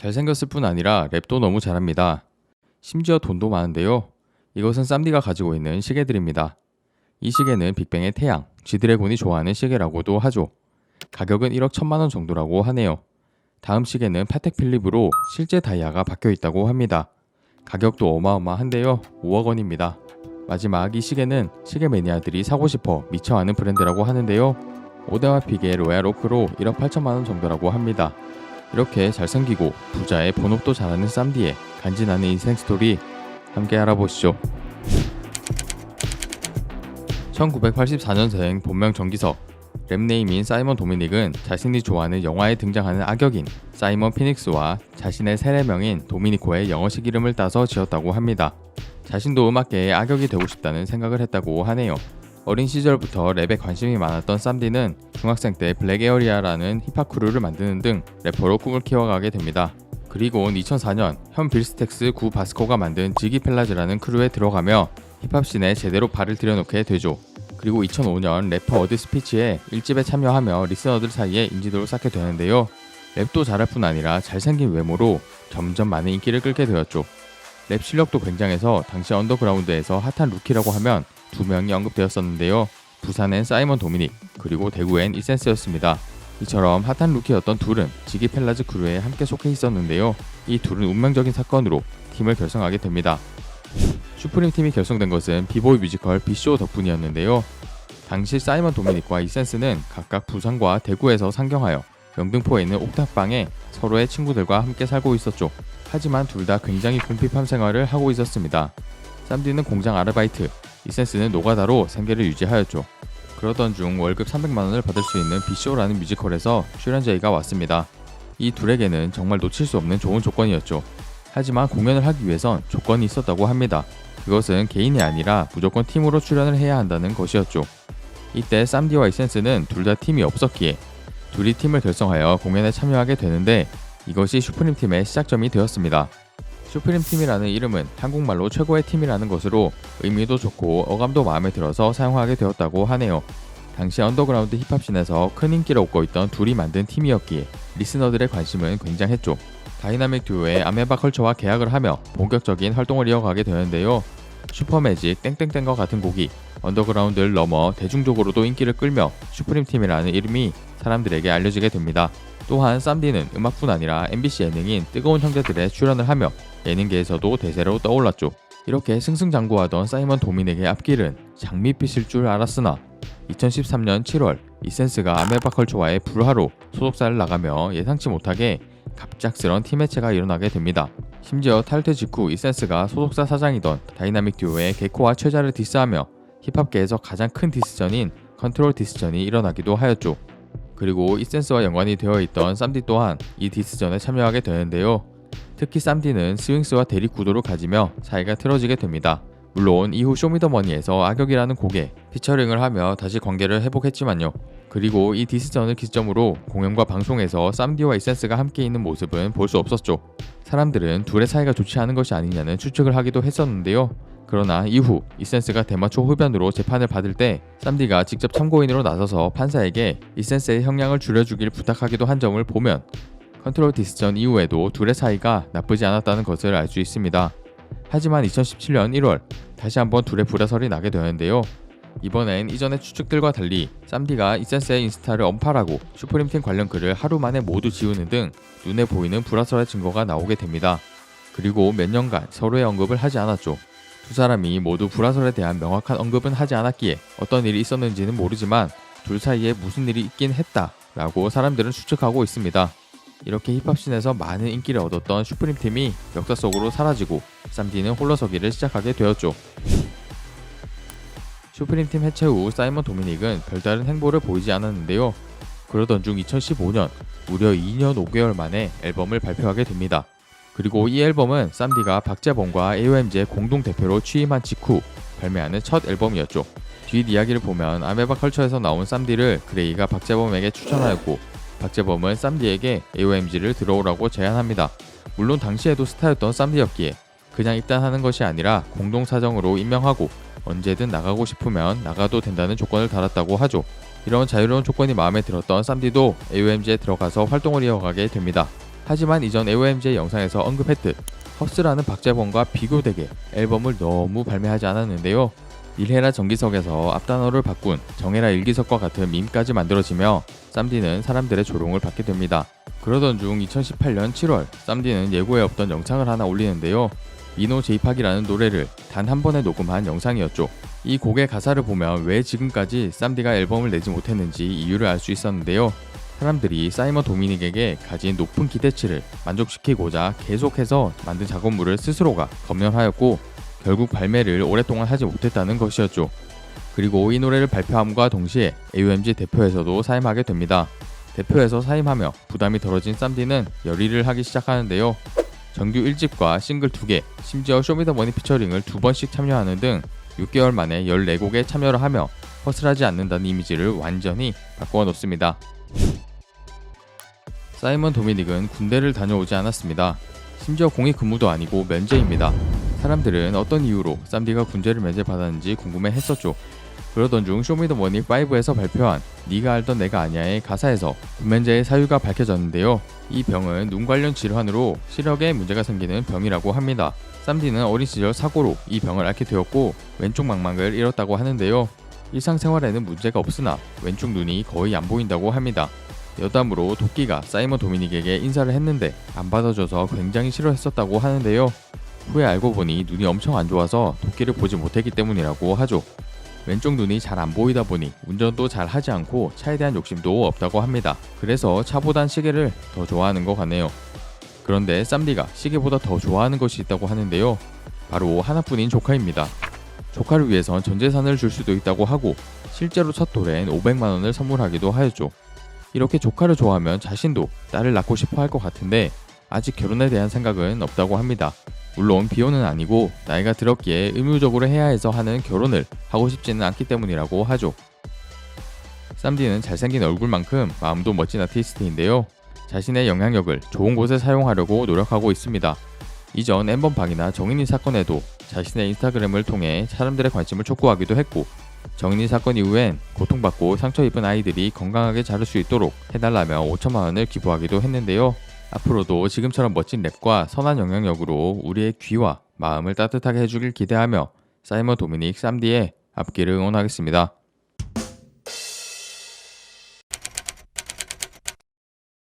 잘생겼을 뿐 아니라 랩도 너무 잘합니다. 심지어 돈도 많은데요. 이것은 쌈디가 가지고 있는 시계들입니다. 이 시계는 빅뱅의 태양, G드래곤이 좋아하는 시계라고도 하죠. 가격은 1억 1천만 원 정도라고 하네요. 다음 시계는 파텍 필립으로 실제 다이아가 박혀 있다고 합니다. 가격도 어마어마한데요. 5억 원입니다. 마지막 이 시계는 시계 매니아들이 사고 싶어 미쳐하는 브랜드라고 하는데요. 오데마 픽의 로얄 오크로 1억 8천만 원 정도라고 합니다. 이렇게 잘생기고 부자의 본업도 잘하는 쌈디의 간지나는 인생 스토리 함께 알아보시죠. 1984년생 본명 정기석, 랩네임인 사이먼 도미닉은 자신이 좋아하는 영화에 등장하는 악역인 사이먼 피닉스와 자신의 세례명인 도미니코의 영어식 이름을 따서 지었다고 합니다. 자신도 음악계의 악역이 되고 싶다는 생각을 했다고 하네요. 어린 시절부터 랩에 관심이 많았던 쌈디는 중학생 때 블랙 에어리아라는 힙합 크루를 만드는 등 래퍼로 꿈을 키워가게 됩니다. 그리고 2004년 현 빌스텍스 구 바스코가 만든 지기 펠라즈라는 크루에 들어가며 힙합 씬에 제대로 발을 들여놓게 되죠. 그리고 2005년 래퍼 어드 스피치의 1집에 참여하며 리스너들 사이에 인지도를 쌓게 되는데요. 랩도 잘할 뿐 아니라 잘생긴 외모로 점점 많은 인기를 끌게 되었죠. 랩 실력도 굉장해서 당시 언더그라운드에서 핫한 루키라고 하면 두 명이 언급되었었는데요. 부산엔 사이먼 도미닉, 그리고 대구엔 이센스였습니다. 이처럼 핫한 루키였던 둘은 지기 펠라즈 크루에 함께 속해 있었는데요. 이 둘은 운명적인 사건으로 팀을 결성하게 됩니다. 슈프림 팀이 결성된 것은 비보이 뮤지컬 비쇼 덕분이었는데요. 당시 사이먼 도미닉과 이센스는 각각 부산과 대구에서 상경하여 영등포에 있는 옥탑방에 서로의 친구들과 함께 살고 있었죠. 하지만 둘 다 굉장히 궁핍한 생활을 하고 있었습니다. 쌈디는 공장 아르바이트, 이센스는 노가다로 생계를 유지하였죠. 그러던 중 월급 300만 원을 받을 수 있는 비쇼라는 뮤지컬에서 출연 제의가 왔습니다. 이 둘에게는 정말 놓칠 수 없는 좋은 조건이었죠. 하지만 공연을 하기 위해선 조건이 있었다고 합니다. 그것은 개인이 아니라 무조건 팀으로 출연을 해야 한다는 것이었죠. 이때 쌈디와 이센스는 둘 다 팀이 없었기에 둘이 팀을 결성하여 공연에 참여하게 되는데 이것이 슈프림 팀의 시작점이 되었습니다. 슈프림 팀이라는 이름은 한국말로 최고의 팀이라는 것으로 의미도 좋고 어감도 마음에 들어서 사용하게 되었다고 하네요. 당시 언더그라운드 힙합씬에서 큰 인기를 얻고 있던 둘이 만든 팀이었기에 리스너들의 관심은 굉장했죠. 다이나믹 듀오의 아메바 컬처와 계약을 하며 본격적인 활동을 이어가게 되는데요. 슈퍼매직 땡땡땡과 같은 곡이 언더그라운드를 넘어 대중적으로도 인기를 끌며 슈프림 팀이라는 이름이 사람들에게 알려지게 됩니다. 또한 쌈디는 음악뿐 아니라 MBC 예능인 뜨거운 형제들에 출연을 하며 예능계에서도 대세로 떠올랐죠. 이렇게 승승장구하던 사이먼 도미닉의 앞길은 장밋빛일 줄 알았으나 2013년 7월 이센스가 아메바 컬처와의 불화로 소속사를 나가며 예상치 못하게 갑작스런 팀 해체가 일어나게 됩니다. 심지어 탈퇴 직후 이센스가 소속사 사장이던 다이나믹 듀오의 개코와 최자를 디스하며 힙합계에서 가장 큰 디스전인 컨트롤 디스전이 일어나기도 하였죠. 그리고 이센스와 연관이 되어 있던 쌈디 또한 이 디스전에 참여하게 되는데요. 특히 쌈디는 스윙스와 대립 구도를 가지며 사이가 틀어지게 됩니다. 물론 이후 쇼미더머니에서 악역이라는 곡에 피처링을 하며 다시 관계를 회복했지만요. 그리고 이 디스전을 기점으로 공연과 방송에서 쌈디와 이센스가 함께 있는 모습은 볼 수 없었죠. 사람들은 둘의 사이가 좋지 않은 것이 아니냐는 추측을 하기도 했었는데요. 그러나 이후 이센스가 대마초 흡연으로 재판을 받을 때 쌈디가 직접 참고인으로 나서서 판사에게 이센스의 형량을 줄여주길 부탁하기도 한 점을 보면 컨트롤 디스전 이후에도 둘의 사이가 나쁘지 않았다는 것을 알 수 있습니다. 하지만 2017년 1월 다시 한번 둘의 불화설이 나게 되는데요. 이번엔 이전의 추측들과 달리 쌈디가 이센스의 인스타를 언팔하고 슈프림팀 관련 글을 하루 만에 모두 지우는 등 눈에 보이는 불화설의 증거가 나오게 됩니다. 그리고 몇 년간 서로의 언급을 하지 않았죠. 두 사람이 모두 불화설에 대한 명확한 언급은 하지 않았기에 어떤 일이 있었는지는 모르지만 둘 사이에 무슨 일이 있긴 했다 라고 사람들은 추측하고 있습니다. 이렇게 힙합씬에서 많은 인기를 얻었던 슈프림팀이 역사 속으로 사라지고 쌈디는 홀로서기를 시작하게 되었죠. 슈프림팀 해체 후 사이먼 도미닉은 별다른 행보를 보이지 않았는데요. 그러던 중 2015년 무려 2년 5개월 만에 앨범을 발표하게 됩니다. 그리고 이 앨범은 쌈디가 박재범과 AOMG의 공동 대표로 취임한 직후 발매하는 첫 앨범이었죠. 뒷이야기를 보면 아메바 컬처에서 나온 쌈디를 그레이가 박재범에게 추천하였고 박재범은 쌈디에게 AOMG를 들어오라고 제안합니다. 물론 당시에도 스타였던 쌈디였기에 그냥 입단하는 것이 아니라 공동 사정으로 임명하고 언제든 나가고 싶으면 나가도 된다는 조건을 달았다고 하죠. 이런 자유로운 조건이 마음에 들었던 쌈디도 AOMG에 들어가서 활동을 이어가게 됩니다. 하지만 이전 AOMG의 영상에서 언급했듯 헙스라는 박재범과 비교되게 앨범을 너무 발매하지 않았는데요. 일헤라 정기석에서 앞단어를 바꾼 정해라 일기석과 같은 밈까지 만들어지며 쌈디는 사람들의 조롱을 받게 됩니다. 그러던 중 2018년 7월 쌈디는 예고에 없던 영상을 하나 올리는데요. 미노 제이팍이라는 노래를 단 한 번에 녹음한 영상이었죠. 이 곡의 가사를 보면 왜 지금까지 쌈디가 앨범을 내지 못했는지 이유를 알 수 있었는데요. 사람들이 사이먼 도미닉에게 가진 높은 기대치를 만족시키고자 계속해서 만든 작업물을 스스로가 검열하였고 결국 발매를 오랫동안 하지 못했다는 것이었죠. 그리고 이 노래를 발표함과 동시에 AOMG 대표에서도 사임하게 됩니다. 대표에서 사임하며 부담이 덜어진 쌈디는 열일을 하기 시작하는데요. 정규 1집과 싱글 2개, 심지어 쇼미더머니 피처링을 2번씩 참여하는 등 6개월 만에 14곡에 참여를 하며 허슬하지 않는다는 이미지를 완전히 바꾸어 놓습니다. 사이먼 도미닉은 군대를 다녀오지 않았습니다. 심지어 공익 근무도 아니고 면제입니다. 사람들은 어떤 이유로 쌈디가 군제를 면제받았는지 궁금해 했었죠. 그러던 중 쇼미더머니 5에서 발표한 네가 알던 내가 아니야의 가사에서 군면제의 사유가 밝혀졌는데요. 이 병은 눈 관련 질환으로 시력에 문제가 생기는 병이라고 합니다. 쌈디는 어린 시절 사고로 이 병을 앓게 되었고 왼쪽 망막을 잃었다고 하는데요. 일상생활에는 문제가 없으나 왼쪽 눈이 거의 안 보인다고 합니다. 여담으로 도끼가 사이먼 도미닉에게 인사를 했는데 안 받아줘서 굉장히 싫어했었다고 하는데요. 후에 알고 보니 눈이 엄청 안 좋아서 도끼를 보지 못했기 때문이라고 하죠. 왼쪽 눈이 잘 안 보이다 보니 운전도 잘 하지 않고 차에 대한 욕심도 없다고 합니다. 그래서 차보단 시계를 더 좋아하는 것 같네요. 그런데 쌈디가 시계보다 더 좋아하는 것이 있다고 하는데요. 바로 하나뿐인 조카입니다. 조카를 위해선 전 재산을 줄 수도 있다고 하고 실제로 첫 돌엔 500만 원을 선물하기도 하였죠. 이렇게 조카를 좋아하면 자신도 딸을 낳고 싶어 할 것 같은데 아직 결혼에 대한 생각은 없다고 합니다. 물론 비혼은 아니고 나이가 들었기에 의무적으로 해야 해서 하는 결혼을 하고 싶지는 않기 때문이라고 하죠. 쌈디는 잘생긴 얼굴만큼 마음도 멋진 아티스트인데요. 자신의 영향력을 좋은 곳에 사용하려고 노력하고 있습니다. 이전 엠번방이나 정인이 사건에도 자신의 인스타그램을 통해 사람들의 관심을 촉구하기도 했고 정인이 사건 이후엔 고통받고 상처 입은 아이들이 건강하게 자랄 수 있도록 해달라며 5천만 원을 기부하기도 했는데요. 앞으로도 지금처럼 멋진 랩과 선한 영향력으로 우리의 귀와 마음을 따뜻하게 해주길 기대하며 사이먼 도미닉 쌈디의 앞길을 응원하겠습니다.